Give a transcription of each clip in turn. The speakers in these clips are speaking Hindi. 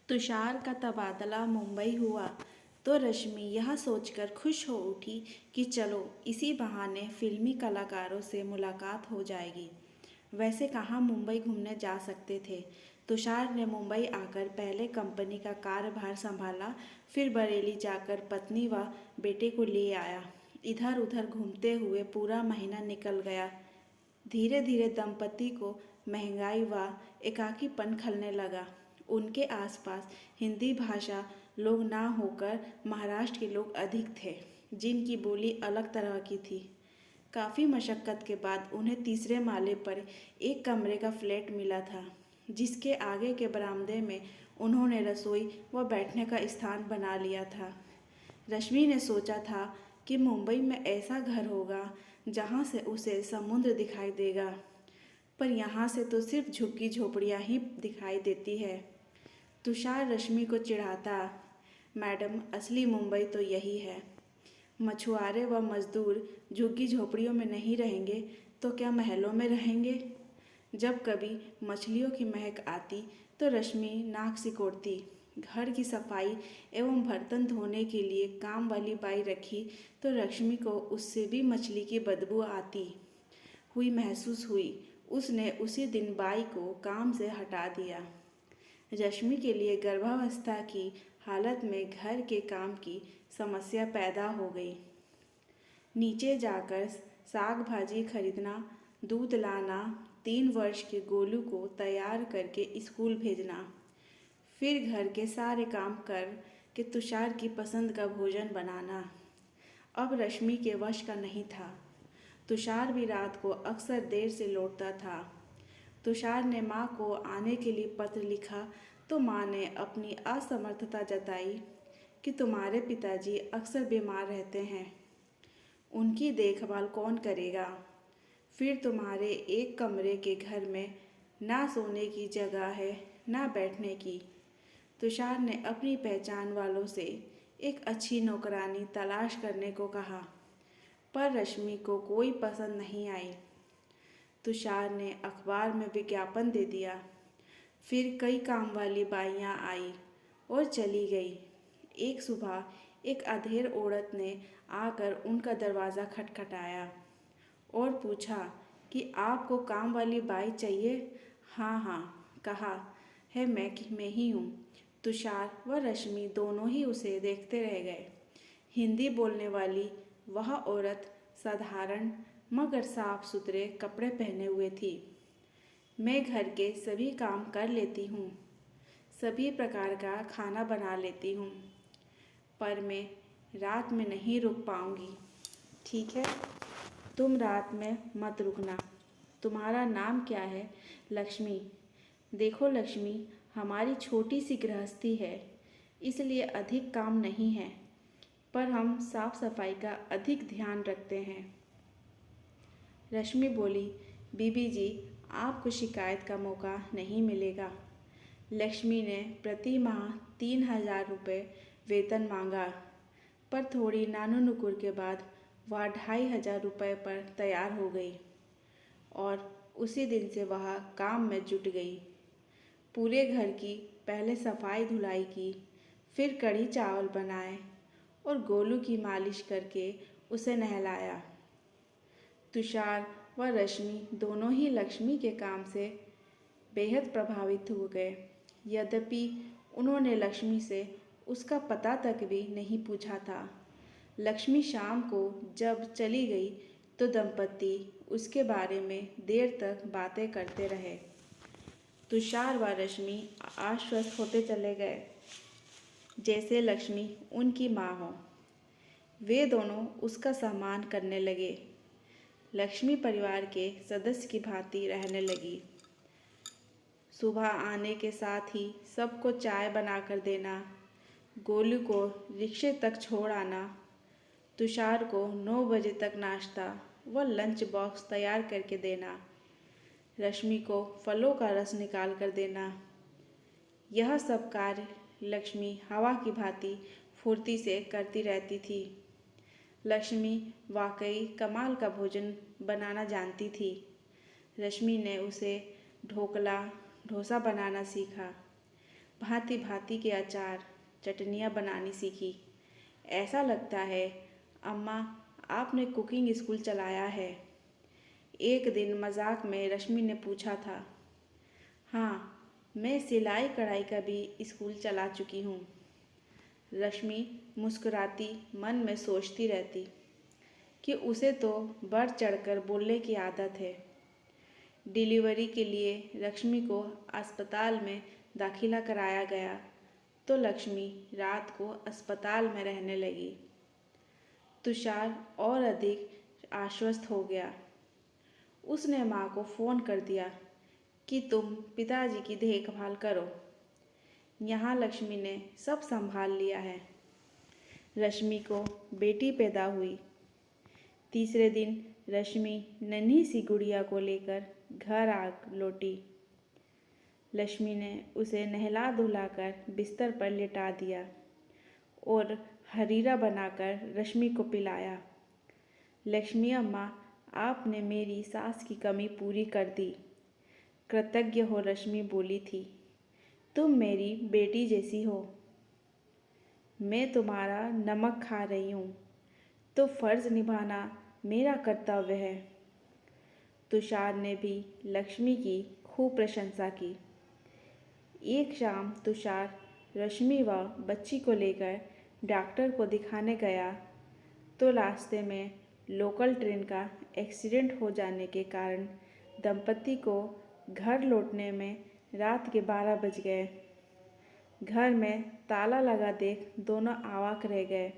तुषार का तबादला मुंबई हुआ तो रश्मि यह सोचकर खुश हो उठी कि चलो इसी बहाने फिल्मी कलाकारों से मुलाकात हो जाएगी। वैसे कहाँ मुंबई घूमने जा सकते थे। तुषार ने मुंबई आकर पहले कंपनी का कार्यभार संभाला, फिर बरेली जाकर पत्नी व बेटे को ले आया। इधर उधर घूमते हुए पूरा महीना निकल गया। धीरे धीरे दंपति को महंगाई व एकाकीपन खलने लगा। उनके आसपास हिंदी भाषा लोग ना होकर महाराष्ट्र के लोग अधिक थे, जिनकी बोली अलग तरह की थी। काफ़ी मशक्क़त के बाद उन्हें तीसरे माले पर एक कमरे का फ्लैट मिला था, जिसके आगे के बरामदे में उन्होंने रसोई व बैठने का स्थान बना लिया था। रश्मि ने सोचा था कि मुंबई में ऐसा घर होगा जहाँ से उसे समुद्र दिखाई देगा, पर यहाँ से तो सिर्फ झुग्गी झोपड़ियाँ ही दिखाई देती है। तुषार रश्मि को चिढ़ाता, मैडम असली मुंबई तो यही है। मछुआरे व मजदूर झुग्गी झोपड़ियों में नहीं रहेंगे तो क्या महलों में रहेंगे। जब कभी मछलियों की महक आती तो रश्मि नाक सिकोड़ती। घर की सफाई एवं बर्तन धोने के लिए काम वाली बाई रखी तो रश्मि को उससे भी मछली की बदबू आती हुई महसूस हुई। उसने उसी दिन बाई को काम से हटा दिया। रश्मि के लिए गर्भावस्था की हालत में घर के काम की समस्या पैदा हो गई। नीचे जाकर साग भाजी खरीदना, दूध लाना, 3 वर्ष के गोलू को तैयार करके स्कूल भेजना, फिर घर के सारे काम कर के तुषार की पसंद का भोजन बनाना अब रश्मि के वश का नहीं था। तुषार भी रात को अक्सर देर से लौटता था। तुषार ने माँ को आने के लिए पत्र लिखा तो माँ ने अपनी असमर्थता जताई कि तुम्हारे पिताजी अक्सर बीमार रहते हैं, उनकी देखभाल कौन करेगा। फिर तुम्हारे एक कमरे के घर में ना सोने की जगह है ना बैठने की। तुषार ने अपनी पहचान वालों से एक अच्छी नौकरानी तलाश करने को कहा, पर रश्मि को कोई पसंद नहीं आई। तुषार ने अखबार में विज्ञापन दे दिया। फिर कई काम वाली बाइयाँ आई और चली गई। एक सुबह एक अधेड़ औरत ने आकर उनका दरवाज़ा खटखटाया और पूछा कि आपको काम वाली बाई चाहिए। हाँ हाँ कहा है, मैं ही हूँ। तुषार व रश्मि दोनों ही उसे देखते रह गए। हिंदी बोलने वाली वह औरत साधारण मगर साफ सुथरे कपड़े पहने हुए थी। मैं घर के सभी काम कर लेती हूँ, सभी प्रकार का खाना बना लेती हूँ, पर मैं रात में नहीं रुक पाऊँगी। ठीक है, तुम रात में मत रुकना। तुम्हारा नाम क्या है? लक्ष्मी। देखो लक्ष्मी, हमारी छोटी सी गृहस्थी है, इसलिए अधिक काम नहीं है, पर हम साफ सफाई का अधिक ध्यान रखते हैं। रश्मि बोली, बीबी जी आपको शिकायत का मौका नहीं मिलेगा। लक्ष्मी ने प्रति माह 3,000 रुपये वेतन मांगा, पर थोड़ी नानू नुकुर के बाद वह 2,500 रुपये पर तैयार हो गई और उसी दिन से वह काम में जुट गई। पूरे घर की पहले सफाई धुलाई की, फिर कढ़ी चावल बनाए और गोलू की मालिश करके उसे नहलाया। तुषार व रश्मि दोनों ही लक्ष्मी के काम से बेहद प्रभावित हो गए। यद्यपि उन्होंने लक्ष्मी से उसका पता तक भी नहीं पूछा था। लक्ष्मी शाम को जब चली गई तो दंपति उसके बारे में देर तक बातें करते रहे। तुषार व रश्मि आश्वस्त होते चले गए जैसे लक्ष्मी उनकी माँ हो। वे दोनों उसका सम्मान करने लगे। लक्ष्मी परिवार के सदस्य की भांति रहने लगी। सुबह आने के साथ ही सबको चाय बनाकर देना, गोलू को रिक्शे तक छोड़ आना, तुषार को 9 बजे तक नाश्ता व लंच बॉक्स तैयार करके देना, रश्मि को फलों का रस निकाल कर देना। यह सब कार्य लक्ष्मी हवा की भांति फुर्ती से करती रहती थी। लक्ष्मी वाकई कमाल का भोजन बनाना जानती थी। रश्मि ने उसे ढोकला डोसा बनाना सीखा। भांति भांति के अचार चटनियाँ बनानी सीखी। ऐसा लगता है अम्मा आपने कुकिंग स्कूल चलाया है। एक दिन मजाक में रश्मि ने पूछा था। हाँ, मैं सिलाई कढ़ाई का भी स्कूल चला चुकी हूँ। रश्मि मुस्कुराती मन में सोचती रहती कि उसे तो बढ़ चढ़कर बोलने की आदत है। डिलीवरी के लिए लक्ष्मी को अस्पताल में दाखिला कराया गया तो लक्ष्मी रात को अस्पताल में रहने लगी। तुषार और अधिक आश्वस्त हो गया। उसने माँ को फ़ोन कर दिया कि तुम पिताजी की देखभाल करो, यहाँ लक्ष्मी ने सब संभाल लिया है। रश्मि को बेटी पैदा हुई। तीसरे दिन रश्मि नन्ही सी गुड़िया को लेकर घर आ लौटी। लक्ष्मी ने उसे नहला धुलाकर बिस्तर पर लेटा दिया और हरीरा बनाकर रश्मि को पिलाया। लक्ष्मी अम्मा, आपने मेरी सास की कमी पूरी कर दी। कृतज्ञ हो रश्मि बोली थी। तुम मेरी बेटी जैसी हो। मैं तुम्हारा नमक खा रही हूँ तो फ़र्ज़ निभाना मेरा कर्तव्य है। तुषार ने भी लक्ष्मी की खूब प्रशंसा की। एक शाम तुषार रश्मि व बच्ची को लेकर डॉक्टर को दिखाने गया तो रास्ते में लोकल ट्रेन का एक्सीडेंट हो जाने के कारण दंपति को घर लौटने में रात के 12 बज गए। घर में ताला लगा देख दोनों अवाक रह गए।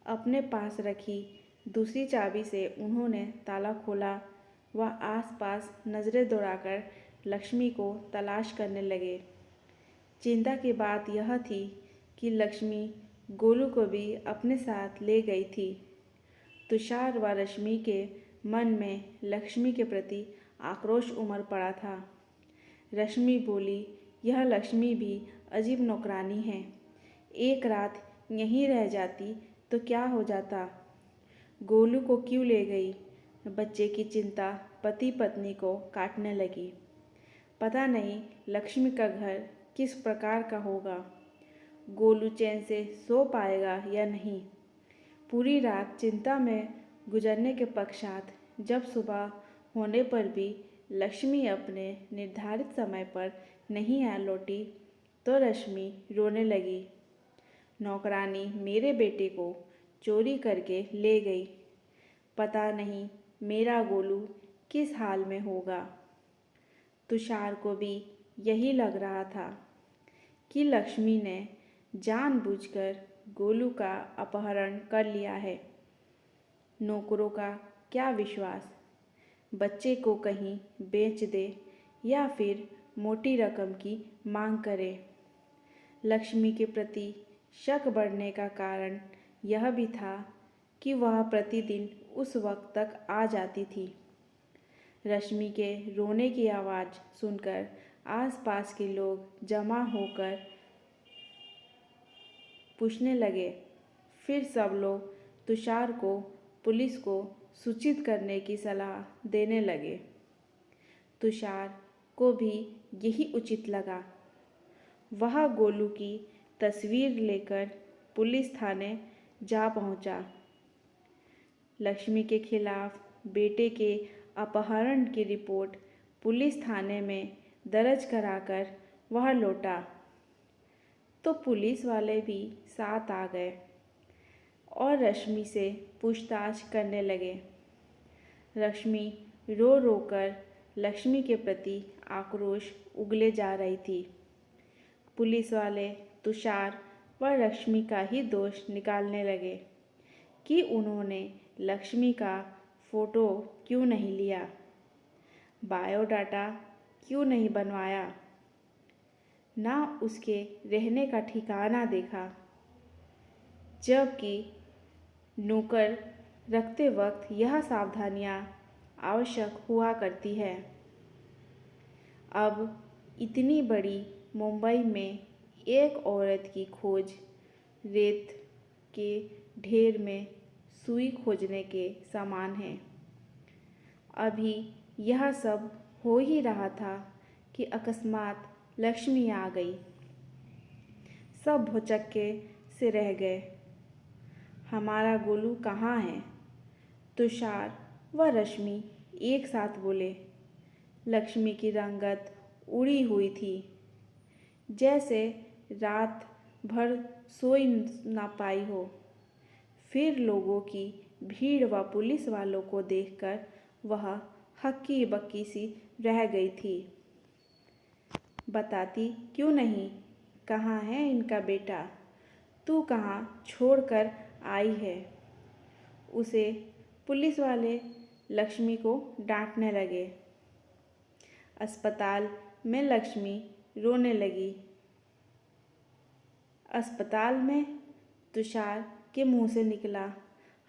अपने पास रखी दूसरी चाबी से उन्होंने ताला खोला व आसपास नज़रें दौड़ाकर लक्ष्मी को तलाश करने लगे। चिंता की बात यह थी कि लक्ष्मी गोलू को भी अपने साथ ले गई थी। तुषार व रश्मि के मन में लक्ष्मी के प्रति आक्रोश उमड़ पड़ा था। रश्मि बोली, यह लक्ष्मी भी अजीब नौकरानी है। एक रात यहीं रह जाती तो क्या हो जाता। गोलू को क्यों ले गई। बच्चे की चिंता पति पत्नी को काटने लगी। पता नहीं लक्ष्मी का घर किस प्रकार का होगा। गोलू चैन से सो पाएगा या नहीं। पूरी रात चिंता में गुजरने के पश्चात जब सुबह होने पर भी लक्ष्मी अपने निर्धारित समय पर नहीं आ लौटी तो रश्मि रोने लगी। नौकरानी मेरे बेटे को चोरी करके ले गई। पता नहीं मेरा गोलू किस हाल में होगा। तुषार को भी यही लग रहा था कि लक्ष्मी ने जानबूझकर गोलू का अपहरण कर लिया है। नौकरों का क्या विश्वास। बच्चे को कहीं बेच दे या फिर मोटी रकम की मांग करे। लक्ष्मी के प्रति शक बढ़ने का कारण यह भी था कि वह प्रतिदिन उस वक्त तक आ जाती थी। रश्मि के रोने की आवाज़ सुनकर आसपास के लोग जमा होकर पूछने लगे। फिर सब लोग तुषार को पुलिस को सूचित करने की सलाह देने लगे। तुषार को भी यही उचित लगा। वह गोलू की तस्वीर लेकर पुलिस थाने जा पहुंचा। लक्ष्मी के खिलाफ बेटे के अपहरण की रिपोर्ट पुलिस थाने में दर्ज कराकर वह लौटा तो पुलिस वाले भी साथ आ गए और रश्मि से पूछताछ करने लगे। रश्मि रो रो कर लक्ष्मी के प्रति आक्रोश उगले जा रही थी। पुलिस वाले तुषार व लक्ष्मी का ही दोष निकालने लगे कि उन्होंने लक्ष्मी का फ़ोटो क्यों नहीं लिया, बायोडाटा क्यों नहीं बनवाया, ना उसके रहने का ठिकाना देखा, जबकि नौकर रखते वक्त यह सावधानियां आवश्यक हुआ करती है। अब इतनी बड़ी मुंबई में एक औरत की खोज रेत के ढेर में सुई खोजने के समान है। अभी यह सब हो ही रहा था कि अकस्मात लक्ष्मी आ गई। सब भौचक्के से रह गए। हमारा गोलू कहाँ है? तुषार व रश्मि एक साथ बोले। लक्ष्मी की रंगत उड़ी हुई थी, जैसे रात भर सोई न पाई हो। फिर लोगों की भीड़ व पुलिस वालों को देखकर वह हक्की बक्की सी रह गई थी। बताती क्यों नहीं, कहाँ है इनका बेटा? तू कहाँ छोड़कर आई है? उसे पुलिस वाले लक्ष्मी को डांटने लगे। अस्पताल में लक्ष्मी रोने लगी। अस्पताल में? तुषार के मुंह से निकला,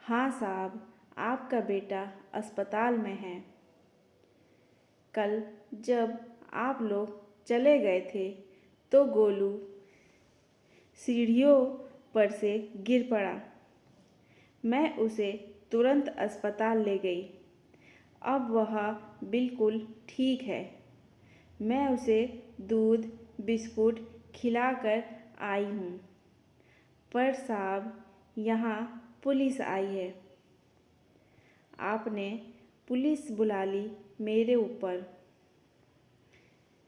हाँ साहब, आपका बेटा अस्पताल में है। कल जब आप लोग चले गए थे तो गोलू सीढ़ियों पर से गिर पड़ा। मैं उसे तुरंत अस्पताल ले गई। अब वह बिल्कुल ठीक है। मैं उसे दूध बिस्कुट खिलाकर आई हूँ। पर साहब, यहाँ पुलिस आई है। आपने पुलिस बुला ली मेरे ऊपर।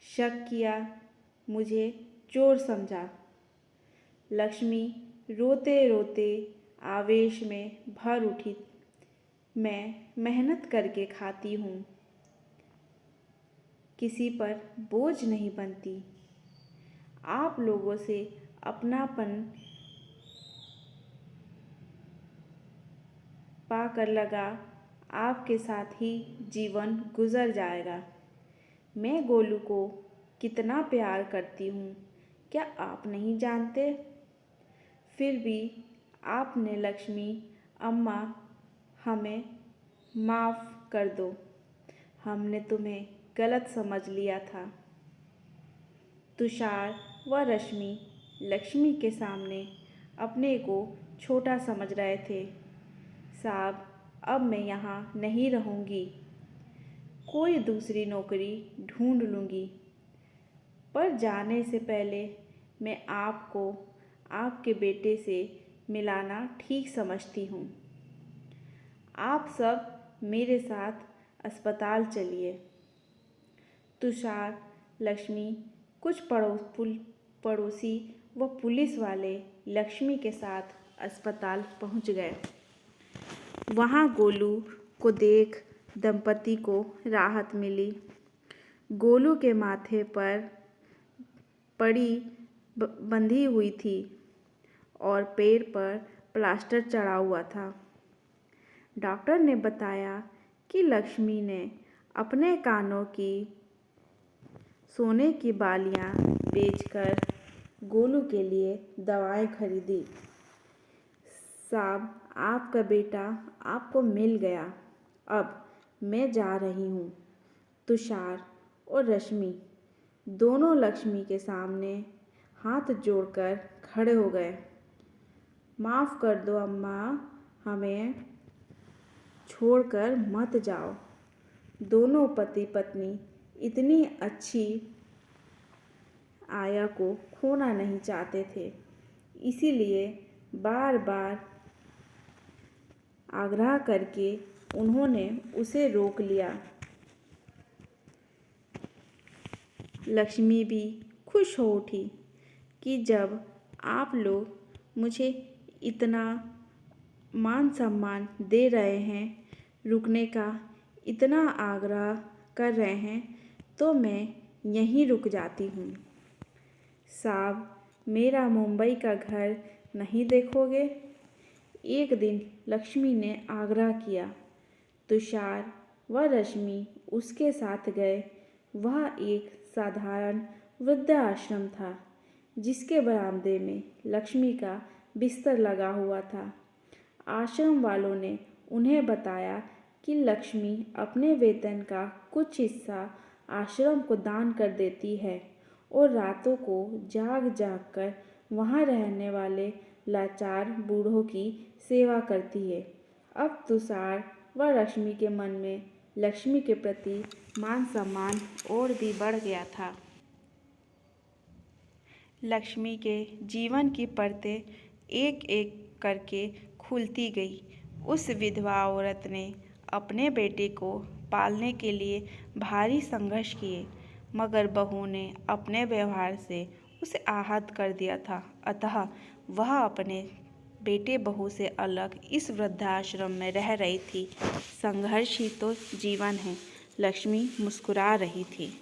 शक किया, मुझे चोर समझा। लक्ष्मी रोते रोते आवेश में भर उठी। मैं मेहनत करके खाती हूँ, किसी पर बोझ नहीं बनती। आप लोगों से अपनापन पाकर लगा आपके साथ ही जीवन गुजर जाएगा। मैं गोलू को कितना प्यार करती हूँ, क्या आप नहीं जानते? फिर भी आपने लक्ष्मी अम्मा, हमें माफ़ कर दो। हमने तुम्हें गलत समझ लिया था। तुषार व रश्मि लक्ष्मी के सामने अपने को छोटा समझ रहे थे। साहब, अब मैं यहाँ नहीं रहूँगी, कोई दूसरी नौकरी ढूंढ लूँगी। पर जाने से पहले मैं आपको आपके बेटे से मिलाना ठीक समझती हूँ। आप सब मेरे साथ अस्पताल चलिए। तुषार, लक्ष्मी, कुछ पड़ोसी व पुलिस वाले लक्ष्मी के साथ अस्पताल पहुँच गए। वहाँ गोलू को देख दंपति को राहत मिली। गोलू के माथे पर पड़ी बंधी हुई थी और पैर पर प्लास्टर चढ़ा हुआ था। डॉक्टर ने बताया कि लक्ष्मी ने अपने कानों की सोने की बालियां बेचकर गोलू के लिए दवाएं खरीदी। साहब, आपका बेटा आपको मिल गया। अब मैं जा रही हूँ। तुषार और रश्मि दोनों लक्ष्मी के सामने हाथ जोड़कर खड़े हो गए। माफ़ कर दो अम्मा, हमें छोड़कर मत जाओ। दोनों पति पत्नी इतनी अच्छी आया को खोना नहीं चाहते थे, इसीलिए बार बार आग्रह करके उन्होंने उसे रोक लिया। लक्ष्मी भी खुश हो उठी कि जब आप लोग मुझे इतना मान सम्मान दे रहे हैं, रुकने का इतना आग्रह कर रहे हैं, तो मैं यहीं रुक जाती हूँ। साहब, मेरा मुंबई का घर नहीं देखोगे? एक दिन लक्ष्मी ने आग्रह किया। तुषार व रश्मि उसके साथ गए। वह एक साधारण वृद्धाश्रम था, जिसके बरामदे में लक्ष्मी का बिस्तर लगा हुआ था। आश्रम वालों ने उन्हें बताया कि लक्ष्मी अपने वेतन का कुछ हिस्सा आश्रम को दान कर देती है और रातों को जाग जाग कर वहाँ रहने वाले लाचार बूढ़ों की सेवा करती है। अब तुषार व लक्ष्मी के मन में लक्ष्मी के प्रति मान सम्मान और भी बढ़ गया था। लक्ष्मी के जीवन की परतें एक एक करके खुलती गई। उस विधवा औरत ने अपने बेटे को पालने के लिए भारी संघर्ष किए, मगर बहू ने अपने व्यवहार से उसे आहत कर दिया था। अतः वह अपने बेटे बहू से अलग इस वृद्धाश्रम में रह रही थी। संघर्ष ही तो जीवन है। लक्ष्मी मुस्कुरा रही थी।